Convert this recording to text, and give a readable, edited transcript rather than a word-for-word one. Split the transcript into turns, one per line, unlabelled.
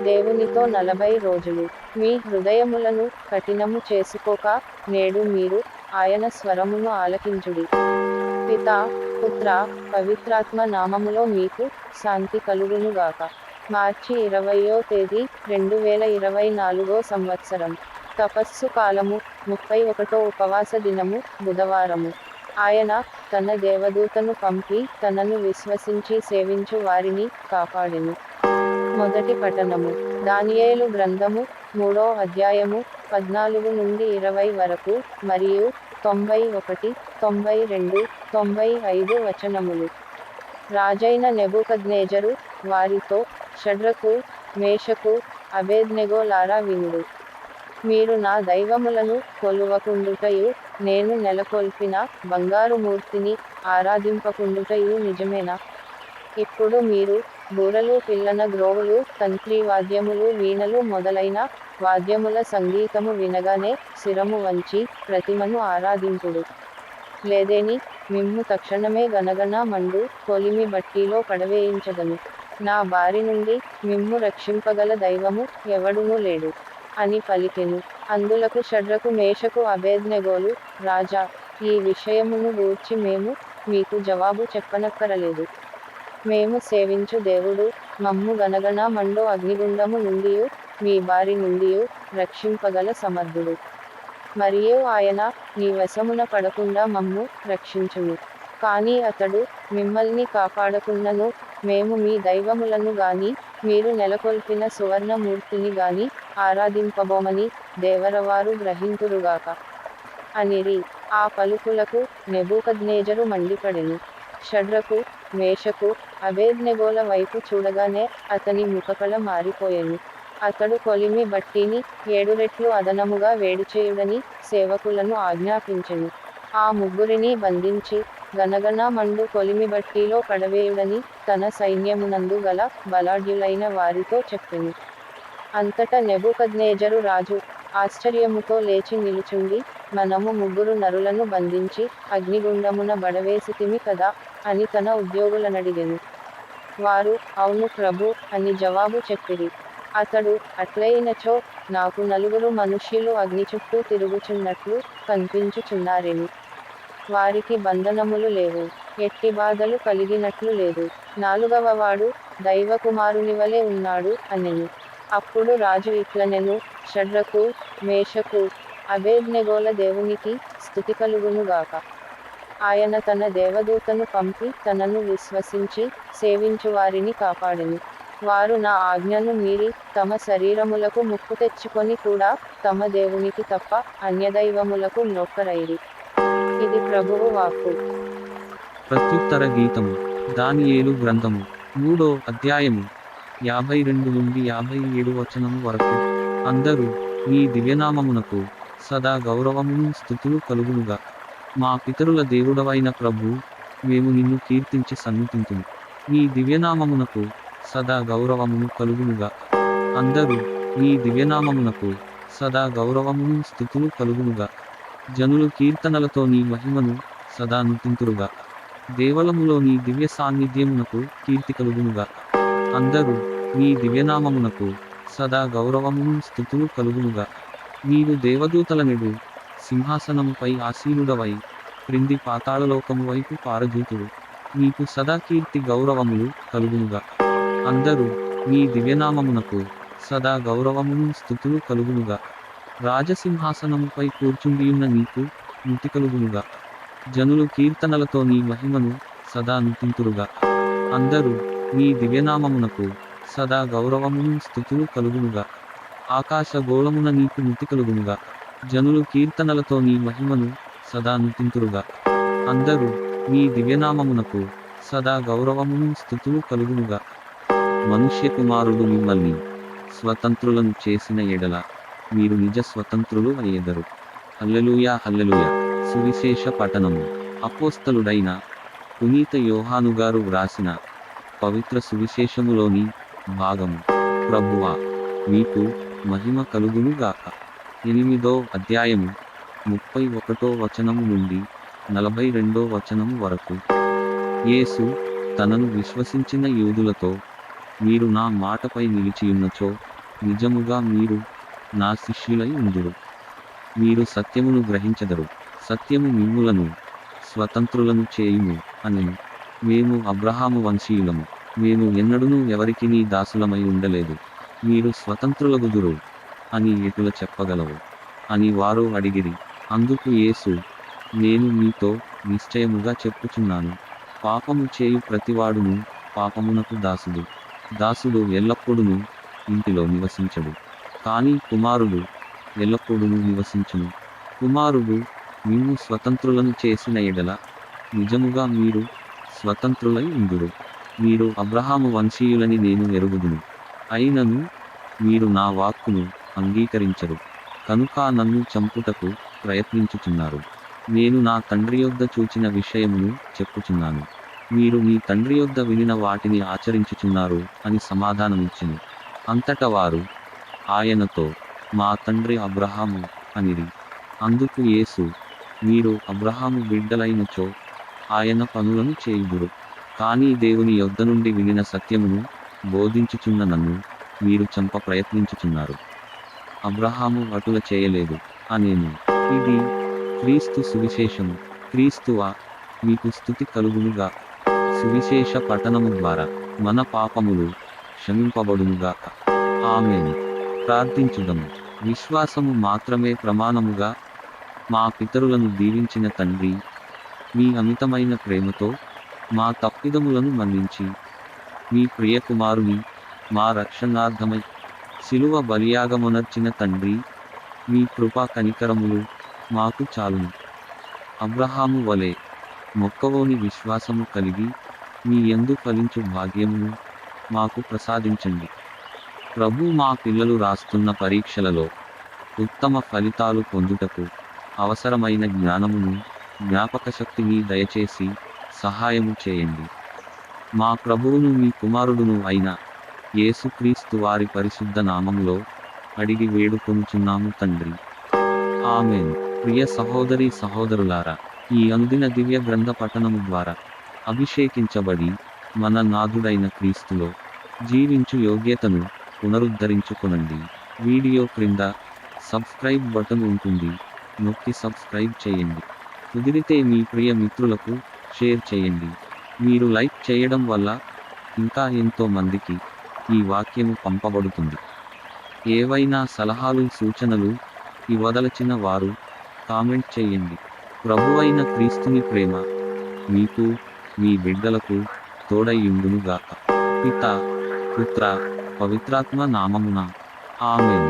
దేవునితో 40 రోజులు. మీ హృదయములను కఠినము చేసుకోక, నేడు మీరు ఆయన స్వరమును ఆలకించుడి. పితా, పుత్ర, పవిత్రాత్మ నామములో మీకు శాంతి కలుగునుగాక. మార్చి 20వ తేదీ 2024 సంవత్సరం. తపస్సు కాలము 31 ఉపవాస దినము బుధవారము. ఆయన తన దేవదూతను పంపి తనను విశ్వసించి సేవించు వారిని కాపాడెను. మొదటి పఠనము దానియేలు గ్రంథము 3వ అధ్యాయము 14 నుండి 20 వరకు మరియు 91, 92, 95 వచనములు. రాజైన నెబుకద్నెజరు వారితో, షడ్రకు, మేషకు, అబేద్నెగోలారా వినుడు. మీరు నా దైవములను కొలువకుండుటయు, నేను నెలకొల్పిన బంగారు మూర్తిని ఆరాధింపకుండుటయు నిజమేనా? ఇప్పుడు మీరు బూరలు, పిల్లన గ్రోవులు, తంత్రీవాద్యములు, వీణలు మొదలైన వాద్యముల సంగీతము వినగానే శిరము వంచి ప్రతిమను ఆరాధింపుడు. లేదేని మిమ్ము తక్షణమే గనగన మండు కొలిమి బట్టిలో పడవేయించదను. నా బారి నుండి మిమ్ము రక్షింపగల దైవము ఎవడునూ లేడు అని పలికెను. అందులకు షడ్రకు, మేషకు, అబేద్నెగోలు, రాజా, ఈ విషయమును గూర్చి మేము మీకు జవాబు చెప్పనక్కరలేదు. మేము సేవించు దేవుడు మమ్ము గనగన మండు అగ్నిగుండము నుండియు మీ బారి నుండియు రక్షింపగల సమర్థుడు. మరియు ఆయన నీ వశమున పడకుండా మమ్ము రక్షించును. కానీ అతడు మిమ్మల్ని కాపాడకున్నను మేము మీ దైవములను గాని మీరు నెలకొల్పిన సువర్ణ మూర్తిని గాని ఆరాధింపబోమని దేవరవారు గ్రహింతురుగాక అనిరి. ఆ పలుకులకు నెబుకద్నెజరు మండిపడెను. షడ్రకు, మేషకు, అబేద్నెగోల వైపు చూడగానే అతని ముఖకళ మారిపోయెను. అతడు కొలిమి బట్టిని 7 రెట్లు అదనముగా వేడిచేయుడని సేవకులను ఆజ్ఞాపించెను. ఆ ముగ్గురిని బంధించి గనగన మండు కొలిమి బట్టిలో పడవేయుడని తన సైన్యమునందు గల బలాఢ్యులైన వారితో చెప్పెను. అంతటా నెబుకద్నెజరు రాజు ఆశ్చర్యముతో లేచి నిలుచుండి, మనము ముగ్గురు నరులను బంధించి అగ్నిగుండమున బడవేసితిమి కదా అని తన ఉద్యోగులనడిగెను. వారు అవును ప్రభు అని జవాబు చెప్పిరి. అతడు, అట్లయినచో నాకు 4 మనుష్యులు అగ్ని చుట్టూ తిరుగుచున్నట్లు కన్పించుచున్నారెను. వారికి బంధనములు లేవు, ఎట్టి బాధలు కలిగినట్లు లేదు. 4వవాడు దైవకుమారునివలె ఉన్నాడు అనెను. అప్పుడు రాజు ఇట్లనెను, షడ్రకు, మేషకు, అబేద్నెగోల దేవునికి స్తుతి కలుగునుగాక. ఆయన తన దేవదూతను పంపి తనను విశ్వసించి సేవించువారిని కాపాడెను. వారు నా ఆజ్ఞను మీరి తమ శరీరములకు ముప్పు తెచ్చుకొని కూడా తమ దేవునికి తప్ప అన్యదైవములకు మ్రొక్కరైరి. ఇది ప్రభువు వాక్కు.
ప్రత్యుత్తర గీతము దానియేలు గ్రంథము 3వ అధ్యాయము 52 నుండి 57 వచనము వరకు. అందరూ నీ దివ్యనామమునకు సదా గౌరవమును స్తుతులు కలుగునుగా. మా పితరుల దేవుడవైన ప్రభు, మేము నిన్ను కీర్తించి సన్నుతింతుము. నీ దివ్యనామమునకు సదా గౌరవమును కలుగునుగా. అందరూ నీ దివ్యనామమునకు సదా గౌరవమును స్తుతులు కలుగునుగా. జనులు కీర్తనలతో నీ మహిమను సదా నుతింతురుగా. దేవలములో నీ దివ్య సాన్నిధ్యమునకు కీర్తి కలుగునుగా. అందరూ నీ దివ్యనామమునకు సదా గౌరవమును స్తుతులు కలుగునుగా. నీవు దేవదూతలనెడు సింహాసనముపై ఆసీనుడవై క్రింది పాతాళలోకము వైపు పారజూతుడు. నీకు సదా కీర్తి గౌరవములు కలుగునుగా. అందరూ నీ దివ్యనామమునకు సదా గౌరవమును స్తుతులు కలుగునుగా. రాజసింహాసనముపై కూర్చుండియున్న నీకు నుతి కలుగునుగా. జనులు కీర్తనలతో నీ మహిమను సదా నుతింతురుగా. అందరూ నీ దివ్యనామమునకు సదా గౌరవమును స్తుతులు కలుగునుగా. ఆకాశ గోళమున నీకు నుతి కలుగునుగా. జనులు కీర్తనలతో నీ మహిమను సదా నుతింతురుగా. అందరూ నీ దివ్యనామమునకు సదా గౌరవమును స్తుతులు కలుగునుగా. మనుష్య కుమారుడు మిమ్మల్ని స్వతంత్రులను చేసిన ఎడల మీరు నిజ స్వతంత్రులు అయ్యెదరు. హల్లెలూయా, హల్లెలూయా. సువిశేష పఠనము అపోస్తలుడైన పునీత యోహాను గారు వ్రాసిన పవిత్ర సువిశేషములోని భాగము. ప్రభువా, మీకు మహిమ కలుగునుగాక. 8వ అధ్యాయము 31వ వచనము నుండి 42వ వచనము వరకు. యేసు తనను విశ్వసించిన యూదులతో, మీరు నా మాటపై నిలిచియున్నచో నిజముగా మీరు నా శిష్యులై ఉందురు. మీరు సత్యమును గ్రహించెదరు, సత్యము మిమ్ములను స్వతంత్రులను చేయును అనెను. మేము అబ్రహాము వంశీయులము, మేము ఎన్నడునూ ఎవరికినీ దాసులమై ఉండలేదు, మీరు స్వతంత్రులగుదురు అని ఎటుల చెప్పగలవు అని వారు అడిగిరి. అందుకు యేసు, నేను మీతో నిశ్చయముగా చెప్పుచున్నాను, పాపము చేయు ప్రతివాడును పాపమునకు దాసుడు. దాసుడు ఎల్లప్పుడును ఇంటిలో నివసించడు, కానీ కుమారుడు ఎల్లప్పుడును నివసించును. కుమారుడు మిమ్ము స్వతంత్రులను చేసిన ఎడల నిజముగా మీరు స్వతంత్రులై ఉందురు. మీరు అబ్రహాము వంశీయులని నేను ఎరుగుదును, అయినను మీరు నా వాక్కును అంగీకరించరు, కనుక నన్ను చంపుటకు ప్రయత్నించుచున్నారు. నేను నా తండ్రి యొద్ద చూచిన విషయమును చెప్పుచున్నాను, మీరు మీ తండ్రి యొద్ద వినిన వాటిని ఆచరించుచున్నారు అని సమాధానమిచ్చెను. అంతట వారు ఆయనతో, మా తండ్రి అబ్రహాము అనిరి. అందుకు యేసు, మీరు అబ్రహాము బిడ్డలైనచో ఆయన పనులను చేయుదురు, కానీ దేవుని యొద్ద నుండి వినిన సత్యమును బోధించుచున్న నన్ను మీరు చంప ప్రయత్నించుచున్నారు. అబ్రహాము అటుల చేయలేదు అనేను. ఇది క్రీస్తు సువిశేషము. క్రీస్తువా, మీకు స్తుతి కలుగునుగా. సువిశేష పఠనము ద్వారా మన పాపములు క్షమింపబడునుగాక. ఆమేన్. ప్రార్థించుదము. విశ్వాసము మాత్రమే ప్రమాణముగా మా పితరులను దీవించిన తండ్రి, మీ అమితమైన ప్రేమతో మా తప్పిదములను మన్నించి మీ ప్రియకుమారుని మా రక్షణార్థమై శిలువ బలియాగమునర్చిన తండ్రి, మీ కృపా కనికరములు మాకు చాలును. అబ్రహాము వలె మొక్కవోని విశ్వాసము కలిగి మీ యందు ఫలించు భాగ్యమును మాకు ప్రసాదించండి. ప్రభు, మా పిల్లలు రాస్తున్న పరీక్షలలో ఉత్తమ ఫలితాలు పొందుటకు అవసరమైన జ్ఞానమును, జ్ఞాపకశక్తిని దయచేసి సహాయము చేయండి. మా ప్రభువును మీ కుమారుడును అయిన యేసుక్రీస్తు వారి పరిశుద్ధ నామములో అడిగి వేడుకొనుచున్నాము తండ్రి. ఆమేన్. ప్రియ సహోదరీ సహోదరులారా, ఈ అనుదిన దివ్య గ్రంథ పఠనము ద్వారా అభిషేకించబడి మన నాథుడైన క్రీస్తులో జీవించు యోగ్యతను పునరుద్ధరించుకొనండి. వీడియో క్రింద సబ్స్క్రైబ్ బటన్ ఉంటుంది, నొక్కి సబ్స్క్రైబ్ చేయండి. కుదిరితే మీ ప్రియ మిత్రులకు షేర్ చేయండి. మీరు లైక్ చేయడం వల్ల ఇంకా ఎంతో మందికి ఈ వాక్యము పంపబడుతుంది. ఏవైనా సలహాలు సూచనలు ఇవ్వదలచిన వారు కామెంట్ చేయండి. ప్రభువైన క్రీస్తుని ప్రేమ మీకు, మీ బిడ్డలకు తోడైయుండునుగాక. పితా, పుత్ర, పవిత్రాత్మ నామమున. ఆమేన్.